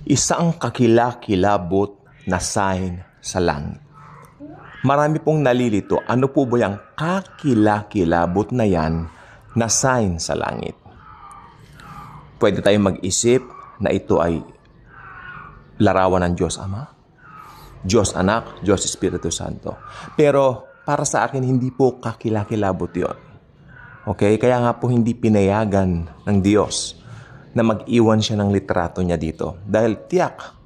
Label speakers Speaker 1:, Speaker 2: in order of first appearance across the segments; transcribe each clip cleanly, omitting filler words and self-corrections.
Speaker 1: Isang kakilakilabot na sign sa langit. Marami pong nalilito, ano po ba yung kakilakilabot na yan na sign sa langit? Pwede tayong mag-isip na ito ay larawan ng Diyos Ama, Diyos Anak, Diyos Espiritu Santo. Pero para sa akin, hindi po kakilakilabot yun. Okay? Kaya nga po hindi pinayagan ng Diyos na mag-iwan siya ng litrato niya dito. Dahil tiyak,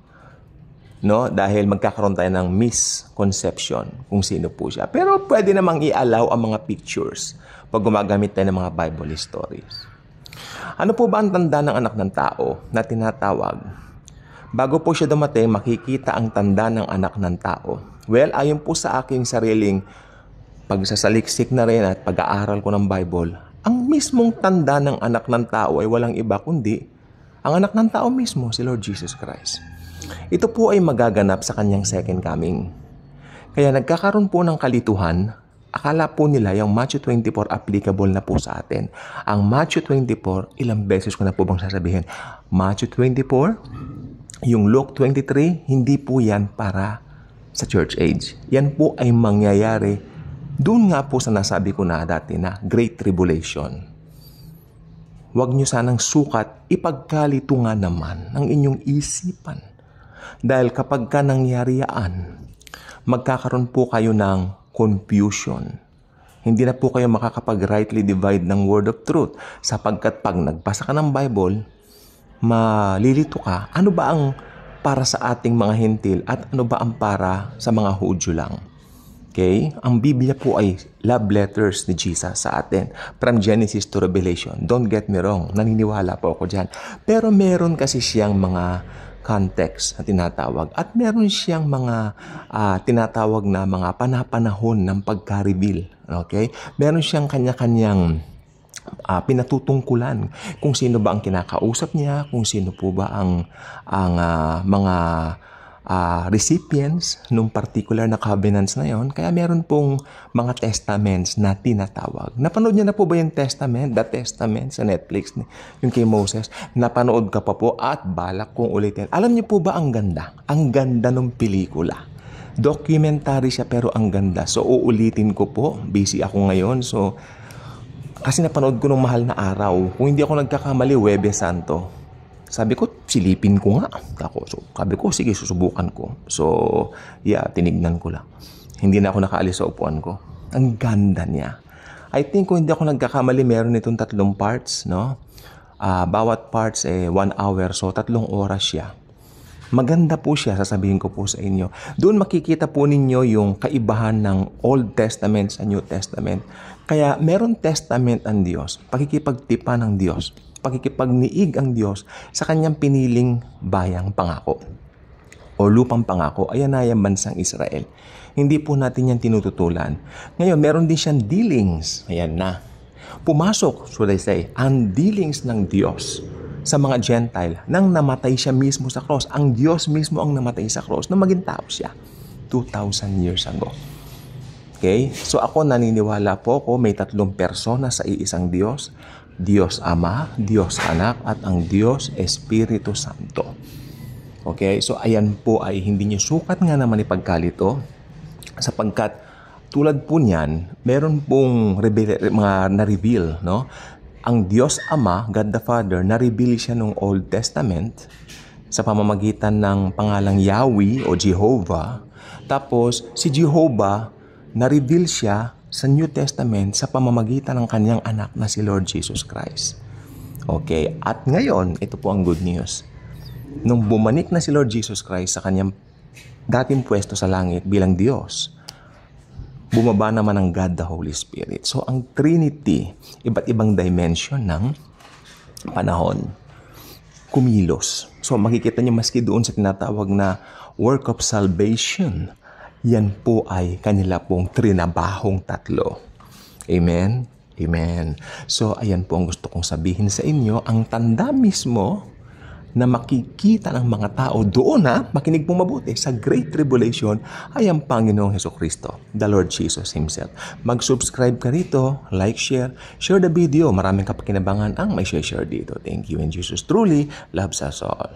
Speaker 1: no? Dahil magkakaroon tayo ng misconception kung sino po siya. Pero pwede namang i-allow ang mga pictures pag gumagamit tayo ng mga Bible stories. Ano po ba ang tanda ng anak ng tao na tinatawag? Bago po siya dumating, makikita ang tanda ng anak ng tao. Well, ayon po sa aking sariling pagsasaliksik na rin at pag-aaral ko ng Bible, ang mismong tanda ng anak ng tao ay walang iba kundi ang anak ng tao mismo, si Lord Jesus Christ. Ito po ay magaganap sa kanyang second coming. Kaya nagkakaroon po ng kalituhan, akala po nila yung Matthew 24 applicable na po sa atin. Ang Matthew 24, ilang beses ko na po bang sasabihin? Matthew 24, yung Luke 23, hindi po yan para sa church age. Yan po ay mangyayari doon nga po sa nasabi ko na dati na Great Tribulation. Huwag nyo sanang sukat, ipagkalito nga naman ang inyong isipan. Dahil kapag ka nangyari yan, magkakaroon po kayo ng confusion. Hindi na po kayo makakapag-rightly divide ng word of truth. Sapagkat pag nagbasa ka ng Bible, malilito ka, ano ba ang para sa ating mga Hentil at ano ba ang para sa mga Hudyo lang? Okay? Ang Biblia po ay love letters ni Jesus sa atin. From Genesis to Revelation. Don't get me wrong. Naniniwala po ako dyan. Pero meron kasi siyang mga context na tinatawag. At meron siyang mga tinatawag na mga panapanahon ng pagka-reveal. Okay? Meron siyang kanya-kanyang pinatutungkulan. Kung sino ba ang kinakausap niya, kung sino po ba ang mga recipients nung particular na covenants na yon. Kaya meron pong mga testaments na tinatawag. Napanood niyo na po ba yung testament? The Testament sa Netflix, yung kay Moses. Napanood ka pa po at balak kong ulitin. Alam niyo po ba ang ganda? Ang ganda ng pelikula. Documentary siya pero ang ganda. So uulitin ko po. Busy ako ngayon. So kasi napanood ko nung mahal na araw. Kung hindi ako nagkakamali, Huwebes Santo. Sabi ko, silipin ko nga. So, sabi ko, sige, susubukan ko. So, tinignan ko lang. Hindi na ako nakaalis sa upuan ko. Ang ganda niya. I think kung hindi ako nagkakamali, meron itong 3 parts, no? Bawat parts 1 hour. So, 3 oras siya. Maganda po siya, sasabihin ko po sa inyo. Doon makikita po ninyo yung kaibahan ng Old Testament sa New Testament. Kaya meron testament ang Diyos, pakikipagtipan ng Diyos, pakikipagniig ang Diyos sa kanyang piniling bayang pangako o lupang pangako, ayan na yung bansang Israel. Hindi po natin yan tinututulan. Ngayon, meron din siyang dealings. Ayan na. Pumasok, should I say, ang dealings ng Diyos sa mga Gentile nang namatay siya mismo sa cross. Ang Diyos mismo ang namatay sa cross na maging tao siya 2,000 years ago. Okay? So ako naniniwala po ko may 3 persona sa iisang Diyos. Diyos Ama, Diyos Anak, at ang Diyos Espiritu Santo. Okay? So ayan po ay hindi niyo sukat nga naman ipagkalito sapagkat tulad po niyan, meron pong mga na-reveal, no? Ang Diyos Ama, God the Father, na-reveal siya nung Old Testament sa pamamagitan ng pangalang Yahweh o Jehovah. Tapos, si Jehovah, na-reveal siya sa New Testament sa pamamagitan ng kanyang anak na si Lord Jesus Christ. Okay, at ngayon, ito po ang good news. Nung bumalik na si Lord Jesus Christ sa kanyang dating pwesto sa langit bilang Diyos, bumaba naman ang God the Holy Spirit. So, ang Trinity, iba't ibang dimension ng panahon, kumilos. So, makikita niyo maski doon sa tinatawag na work of salvation, yan po ay kanila pong trinabahong 3. Amen? Amen. So, ayan po ang gusto kong sabihin sa inyo. Ang tanda mismo na makikita ng mga tao doon makinig pong mabuti, sa Great Tribulation ay ang Panginoong Hesukristo, the Lord Jesus Himself. Mag-subscribe ka rito, like, share the video. Maraming kapakinabangan ang may share dito. Thank you, and Jesus truly loves us all.